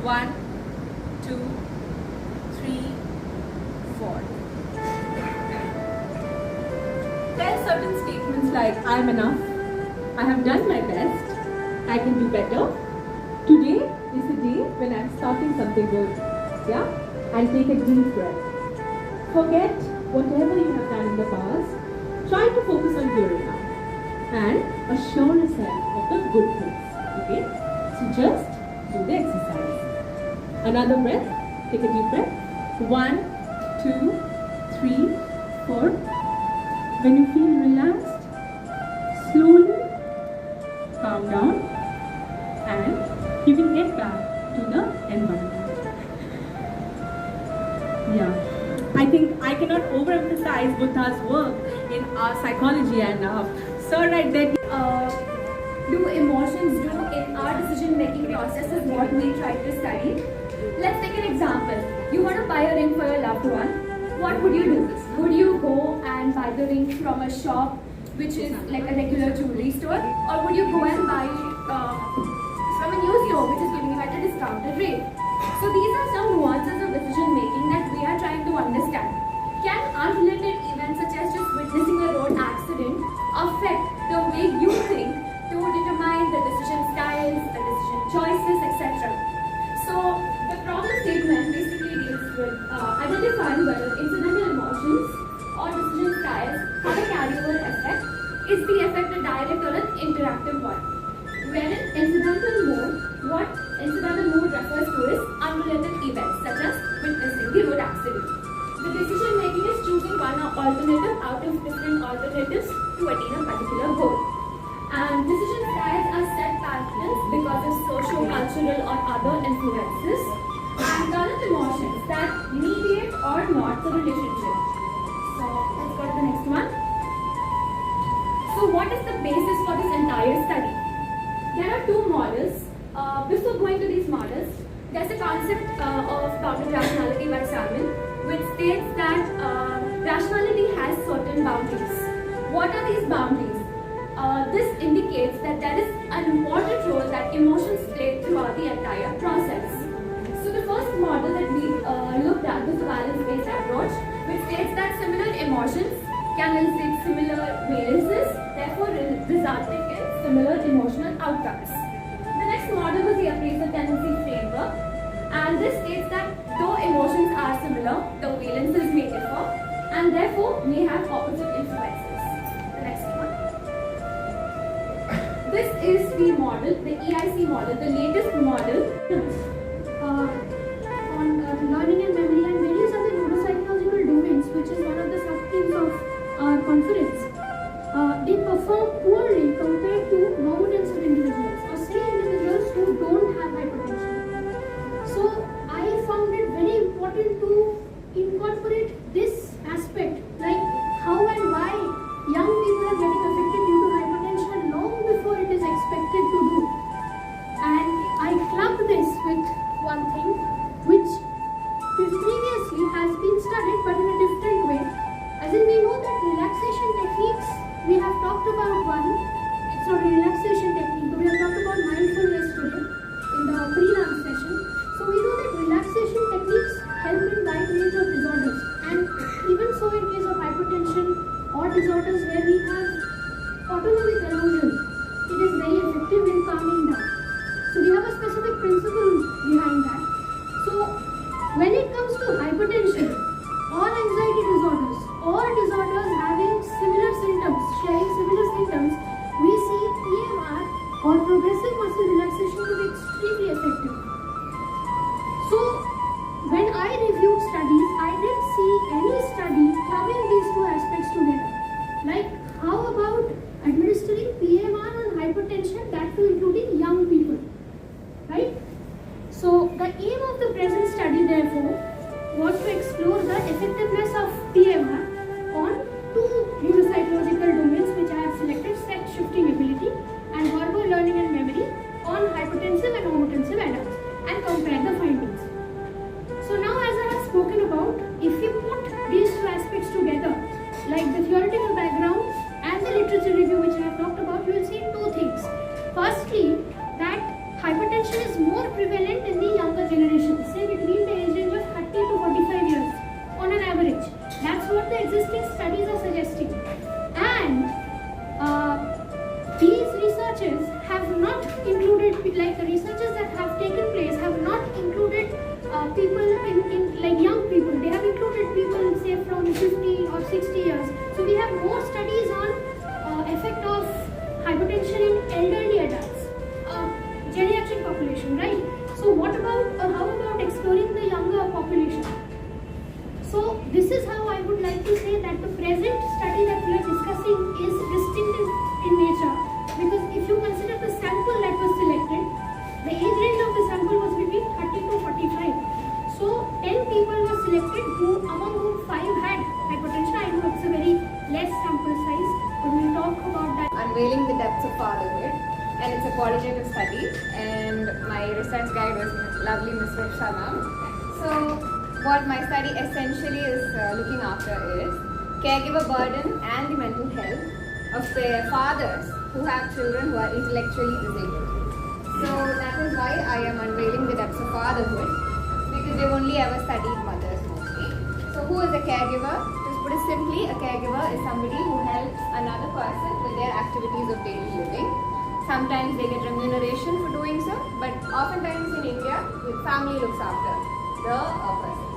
1, 2, 3, 4. There are certain statements like, I'm enough, I have done my best, I can do better. Today is the day when I'm starting something good. Yeah? And take a deep breath. Forget whatever you have done in the past. Try to focus on here and now. And assure yourself of the good things. Okay? So just do the exercise. Another breath. Take a deep breath. 1, 2, 3, 4. When you feel relaxed, slowly calm down and you will get back to the environment. Yeah. I think I cannot overemphasize Buddha's work in our psychology and Sir right there. Do emotions do in our decision making process is what we try to study. Let's take an example. You want to buy a ring for your loved one. What would you do? Would you go and buy the ring from a shop which is like a regular jewelry store, or would you go and buy from a new store which is giving you at a discounted rate? So these are some nuances of decision making that we are trying to understand. Can unrelated events such as just witnessing a road accident affect the way you think to determine the decision styles, the decision choices, etc.? So the problem statement basically deals with identifying whether incidental emotions or decision styles have a carryover effect. Is the effect a direct or an interactive one? Wherein incidental mode, what incidental mode refers to is unrelated events such as witnessing the road accident. The decision making is choosing one alternative out of different alternatives to attain a particular goal. And decision styles are set patterns because of social, cultural or other influences, and current emotions that mediate or not the relationship. So let's go to the next one. So what is the basis for this entire study? There are two models. Before going to these models, there's a concept of bounded rationality by Salmon, which states that rationality has certain boundaries. What are these boundaries? This indicates that there is an important role that emotions play throughout the entire process. So the first model that we looked at was the valence-based approach, which states that similar emotions can elicit similar valences, therefore resulting in similar emotional outcomes. The next model was the appraisal tendency framework, and this states that though emotions are similar, the valences may differ and therefore may have opposite influences. The next one. This is the model, the EIC model, the latest model. On learning and memory and various other neuropsychological domains, which is one of the sub-themes of our conference. They perform poorly compared to normotensive individuals, or say individuals who don't have hypertension. So I found it very important to incorporate this aspect, like how and why young people are getting affected due to hypertension long before it is expected to do. And I clubbed this with one thing which previously has been studied but in a different way. As in, we know that relaxation techniques, we have talked about one, it's not a relaxation technique, but we have talked about mindfulness today in the pre-lunch session. So we know that relaxation techniques help in wide range of disorders, and even so in case of hypertension or disorders where we have autonomic arousal, it is very effective in calming down. So we have a specific principle behind that. So when it comes to hypertension or anxiety disorders or disorders having similar symptoms, sharing similar symptoms, we see PMR or progressive muscle relaxation to be extremely effective. So when I reviewed studies, I didn't see any study clubbing these two aspects together. Like how about administering PMR on hypertension, that too including young people, right? So the aim of the present study therefore was to explore the effectiveness of PMR on two neuropsychological domains which I have selected, set shifting ability and verbal learning and memory on hypertensive and normotensive adults, and compare the findings. So now, as I have spoken about, if we put these two aspects together, like the theoretical background and the literature review which I have talked about, you will see two things. Firstly, that hypertension is more prevalent in the younger generation. So we have more studies on effect of hypertension in elderly adults, geriatric population, right? So what about, how about exploring the younger population? So this is how I would like to say that the present study that we are discussing is distinctive in nature, because if you consider the sample that was selected, the age range of the sample was between 30 to 45. So 10 people were selected among whom 5 had hypertension. I know it's a very less sample size, but we'll talk about that. Unveiling the Depths of Fatherhood, and it's a qualitative study, and my research guide was lovely Ms. Ruksha ma'am. So what my study essentially is looking after is caregiver burden and the mental health of their fathers who have children who are intellectually disabled. So that is why I am unveiling the depths of fatherhood, because they've only ever studied mothers mostly. So who is a caregiver? To put it simply, a caregiver is somebody who helps another person with their activities of daily living. Sometimes they get remuneration for doing so, but oftentimes in India, the family looks after the person.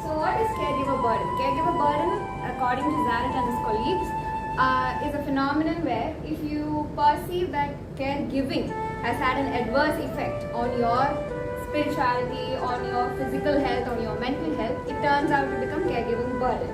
So what is caregiver burden? Caregiver burden, according to Zaret and his colleagues, is a phenomenon where if you perceive that caregiving has had an adverse effect on your spirituality, on your physical health, on your mental health, it turns out to become caregiving burden.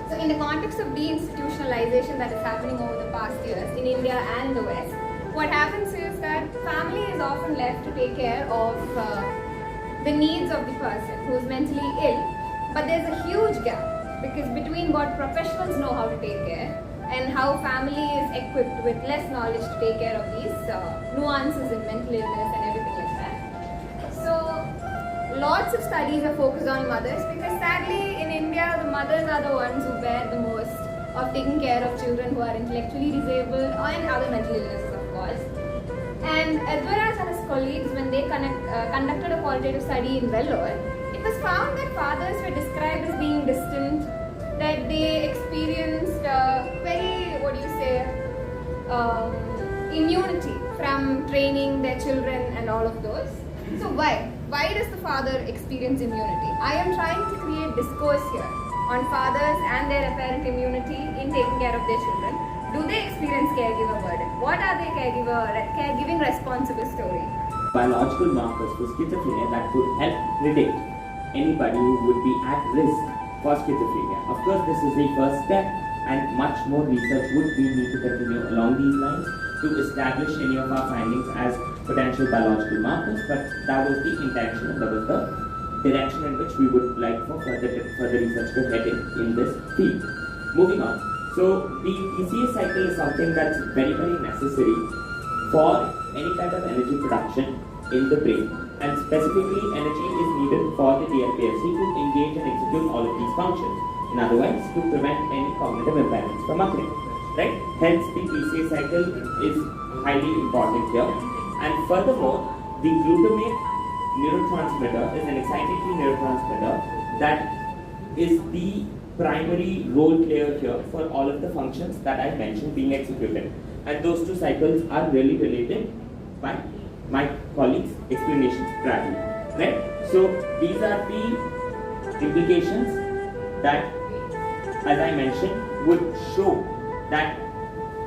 So in the context of deinstitutionalization that is happening over the past years in India and in the West, what happens is that family is often left to take care of the needs of the person who is mentally ill, but there's a huge gap, because between what professionals know how to take care and how family is equipped with less knowledge to take care of these nuances in mental illness and everything like that. So lots of studies are focused on mothers, because sadly in India the mothers are the ones who bear the most of taking care of children who are intellectually disabled and other mental illnesses, of course. And Edwards and his colleagues, when they conducted a qualitative study in Vellore, it was found that fathers were described as being distant, that they experienced very, immunity from training their children and all of those. So why? Why does the father experience immunity? I am trying to create discourse here on fathers and their apparent immunity in taking care of their children. Do they experience caregiver burden? What are their caregiving responsible story? Biological markers for schizophrenia that could help predict anybody who would be at risk for schizophrenia. Of course, this is the first step, and much more research would be need to continue along these lines to establish any of our findings as potential biological markers, but that was the intention and that was the direction in which we would like for further research to head in this field. Moving on. So the PCA cycle is something that's very, very necessary for any kind of energy production in the brain, and specifically energy is needed for the DLPFC to engage and execute all of these functions. In other words, to prevent any cognitive impairments from occurring. Right? Hence, the PCA cycle is highly important here. And furthermore, the glutamate neurotransmitter is an excitatory neurotransmitter that is the primary role player here for all of the functions that I mentioned being executed. And those two cycles are really related by my colleagues' explanations priorly. Right? So these are the implications that, as I mentioned, would show that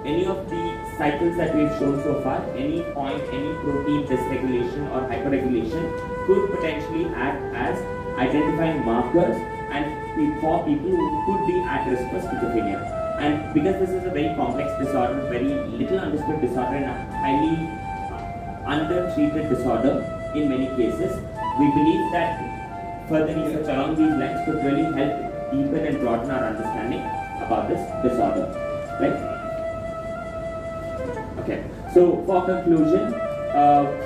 any of the cycles that we've shown so far, any point, any protein dysregulation or hyperregulation could potentially act as identifying markers and for people who could be at risk for schizophrenia. And because this is a very complex disorder, very little understood disorder and a highly undertreated disorder in many cases, we believe that further research along these lines could really help deepen and broaden our understanding about this disorder. Right? Okay. So for conclusion,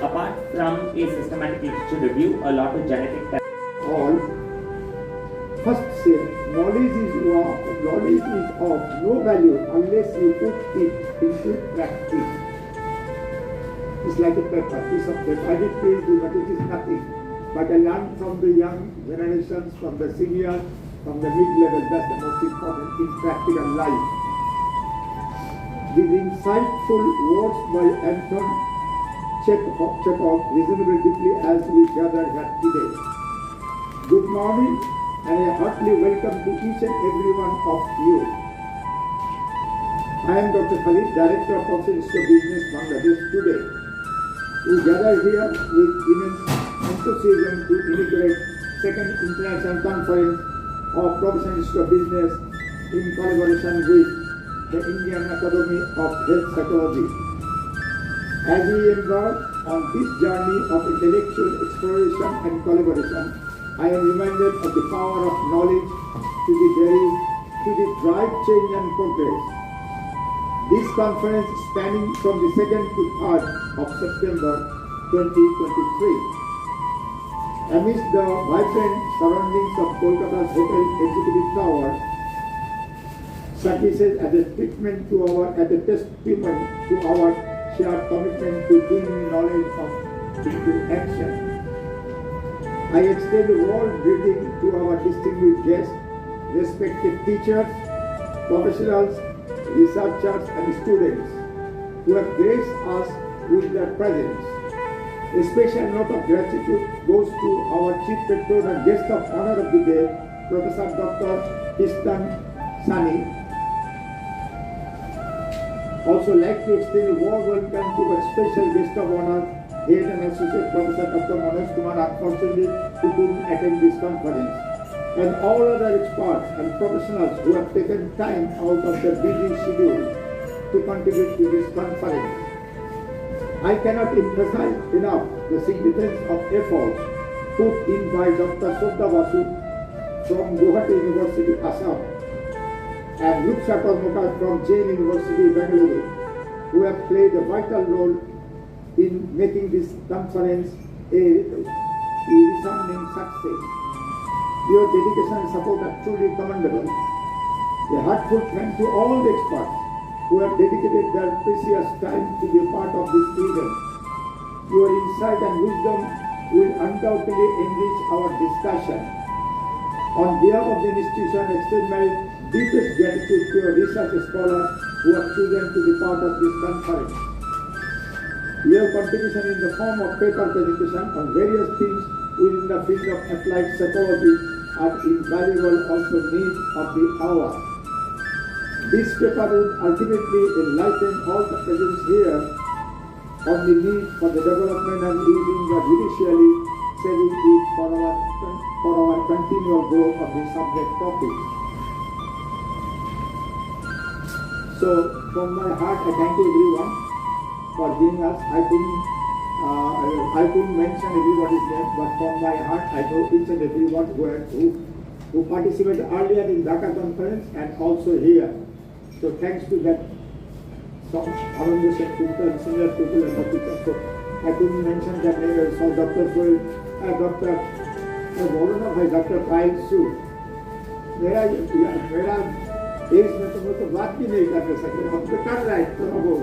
apart from a systematic literature review, a lot of genetic tests. First say, knowledge is of no value unless you put it into practice. It's like a piece of paper. I did PhD, but it is nothing. But I learned from the young generations, from the seniors, from the mid-level, that's the most important in practical life. These insightful words by Anton Chekhov reasonably deeply as we gather here today. Good morning and a heartily welcome to each and every one of you. I am Dr. Khalid, Director of Council Institute of Business, Bangladesh. Today, we gather here with immense enthusiasm to inaugurate second international conference of Professional Institute of Business in collaboration with the Indian Academy of Health Psychology. As we embark on this journey of intellectual exploration and collaboration, I am reminded of the power of knowledge to drive change and progress. This conference spanning from the 2nd to 3rd of September 2023. Amidst the vibrant surroundings of Kolkata's Hotel Executive Tower, services as a treatment to as a testament to our shared commitment to bringing knowledge into action. I extend a warm greeting to our distinguished guests, respected teachers, professionals, researchers and students who have graced us with their presence. A special note of gratitude goes to our Chief Rector and guest of honor of the day, Professor Dr. Istan Sani. Also like to extend a warm welcome to our special guest of honor, Head and Associate Professor Dr. Manoj Kumar, unfortunately who couldn't attend this conference, and all other experts and professionals who have taken time out of their busy schedule to contribute to this conference. I cannot emphasize enough the significance of efforts put in by Dr. Sodha Basu from Guwahati University, Assam, and Ruksha Karmakar from Jain University, Bangalore, who have played a vital role in making this conference a resounding success. Your dedication and support are truly commendable. A heartfelt thanks to all the experts who have dedicated their precious time to be a part of this event. Your insight and wisdom will undoubtedly enrich our discussion. On behalf of the institution, I extend my deepest gratitude to your research scholars who have chosen to be part of this conference. Your contribution in the form of paper presentation on various themes within the field of applied psychology are invaluable also need of the hour. This paper would ultimately enlighten all the present here on the need for the development and using the judicially saving it for our continual growth of the subject topics. So from my heart I thank you everyone for being us. I couldn't mention everybody's name, but from my heart I know each and everyone who participated earlier in Dhaka conference and also here. So thanks to that some organization people, senior people and the teachers. So I couldn't mention their name. So Dr. Soil, Dr. Dr. Payal Su. मेरा as में तो बात भी नहीं कर सकते, हम तो कर रहे हैं तो वो.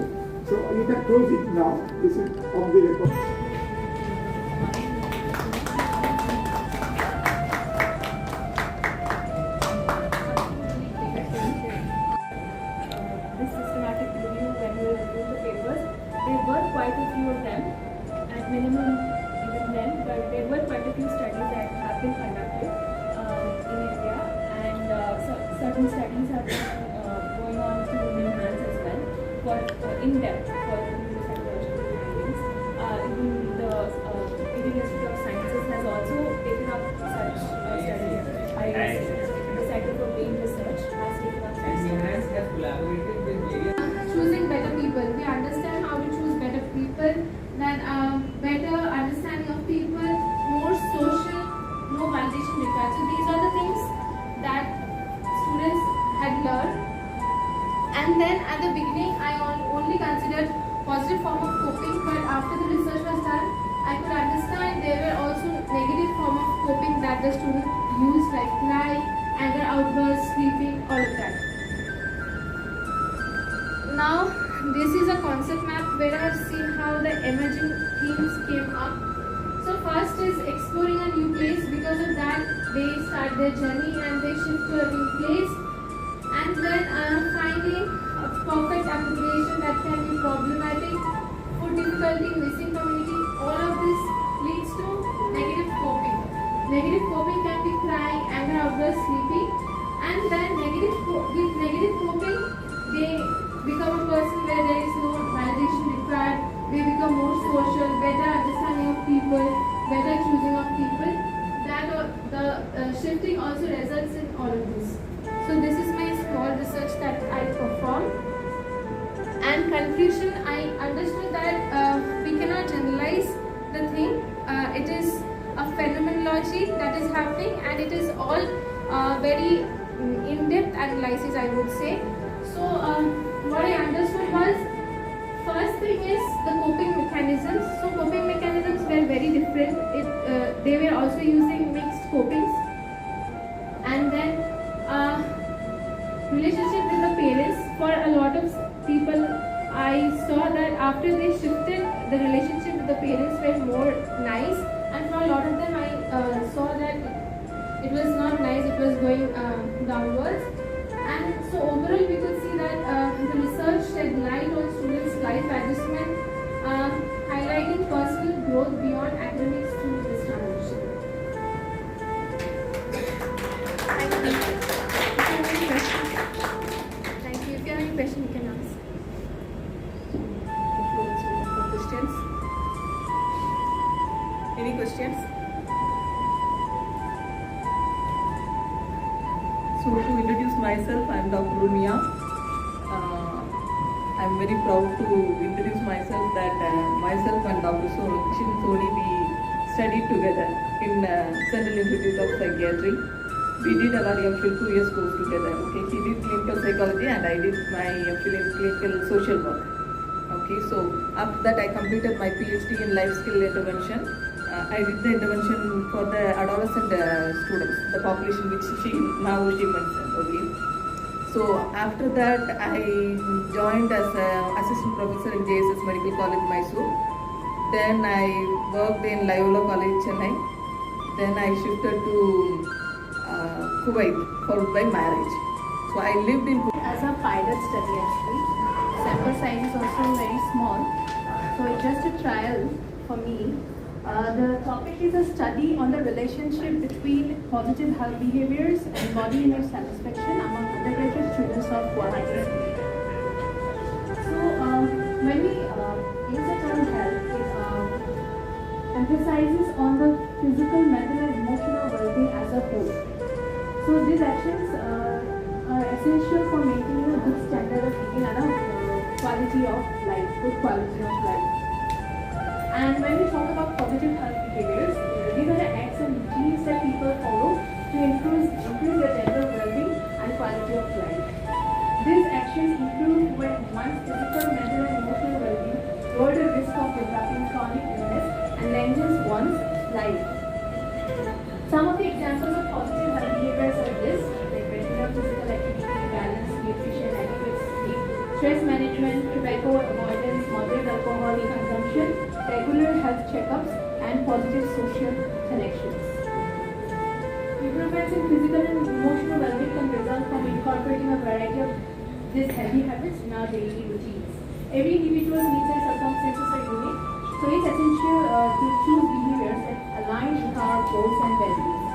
So you can close it now. This is of the record. This systematic review, when you review the papers, there were quite a few of them, at minimum even then, but there were quite a few studies that have been conducted in India, and certain studies have been going on to enhance as well for in-depth for neuropsychological findings. Even the Indian Institute of Sciences has also taken up such studies. The Center for Brain Research has taken up such studies. Choosing better people. We understand how to choose better people, then better understanding of people, more social, no validation required. So these are the things that students had learned. And then at the beginning, I only considered positive form of coping, but after the research was done, I could understand there were also negative form of coping that the student used, like cry, anger outbursts, sleeping, all of that. Now, this is a concept map where I have seen how the emerging themes came up. So first is exploring a new place. Because of that, they start their journey and they shift to a new place. And then finding a perfect appropriation that can be problematic, food difficulty, missing community, all of this leads to negative coping. Negative coping can be crying, anger outbursts, sleeping, and then with negative coping, they become a person where there is no validation required. We become more social, better understanding of people, better choosing of people. The shifting also results in all of this. So this is my small research that I performed. And conclusion, I understood that we cannot generalize the thing. It is a phenomenology that is happening, and it is all very in-depth analysis, I would say. So what I understood was, first thing is the coping mechanisms. So coping mechanisms were very different. They were also using mixed copings. And then relationship with the parents. For a lot of people, I saw that after they shifted, the relationship with the parents were more nice. And for a lot of them, I saw that it was not nice, it was going downwards. And so overall we could see that the research shed light on students' life adjustment, highlighting personal growth beyond academics through this transition. Thank you. If you have any questions, thank you. If you have any question, you can ask. Questions? Any questions? So to introduce myself, I am Dr. Runia. I am very proud to introduce myself that myself and Dr. Shin Soni, we studied together in Central Institute of Psychiatry. We did our MPhil 2 years course together. Okay, he did clinical psychology and I did my MPhil in clinical social work. Okay, so after that I completed my PhD in life skill intervention. I did the intervention for the adolescent students, the population which she mentioned. Okay. So after that, I joined as an assistant professor in JSS Medical College, Mysore. Then I worked in Loyola College, Chennai. Then I shifted to Kuwait, followed by marriage. So I lived in Kuwait. As a pilot study actually. Sample size is also very small. So it's just a trial for me. The topic is a study on the relationship between positive health behaviors and body image satisfaction among undergraduate students of Kolkata. So when we use the term health, it emphasizes on the physical, mental and emotional well-being as a whole. So these actions are essential for maintaining a good standard of living and a quality of life, good quality of life. And when we talk about positive health behaviors, these are the acts and routines that people follow to increase their general well-being and quality of life. These actions improve one's physical, mental and emotional well-being, lower the risk of developing chronic illness and lengthens one's life. Some of the examples of positive health behaviors are this, like regular physical activity, balance, nutrition, adequate sleep, stress management, tobacco avoidance, moderate alcohol consumption, regular health checkups, and positive social connections. Improvements in physical and emotional well-being can result from incorporating a variety of these healthy habits in our daily routines. Every individual's needs and circumstances are unique, so it's essential to choose behaviors that align with our goals and values.